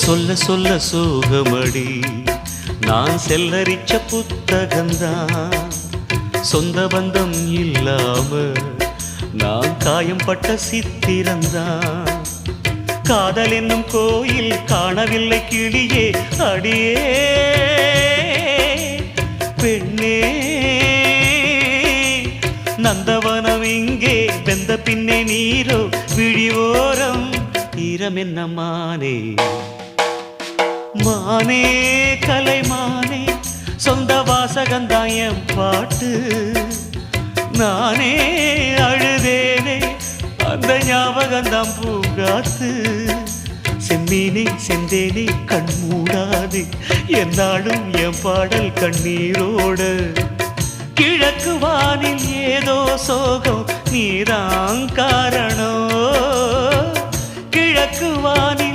சொல்ல சொல்ல சோகமடி நான் செல்லரிச்ச புத்தகந்தான் சொந்த பந்தம் இல்லாம நான் காயம்பட்ட சித்திரந்தான் காதல் என்னும் கோயில் காணவில்லை கிளியே அடியே பெண்ணே நந்தவனம் இங்கே வெந்த பின்னே நீரோ விழிவோரம் ஈரம் என்ன மானே மானே கலைமானே சொந்த வாசகந்தாயம் பாட்டு நானே அழுதேனே அந்த ஞாபகந்தாம் பூங்காத்து செம்மீனே செந்தேனே கண் மூடாது என்னாலும் என் பாடல் கண்ணீரோடு கிழக்கு வானில் ஏதோ சோகம் நீதான் காரணம் கிழக்கு வானில்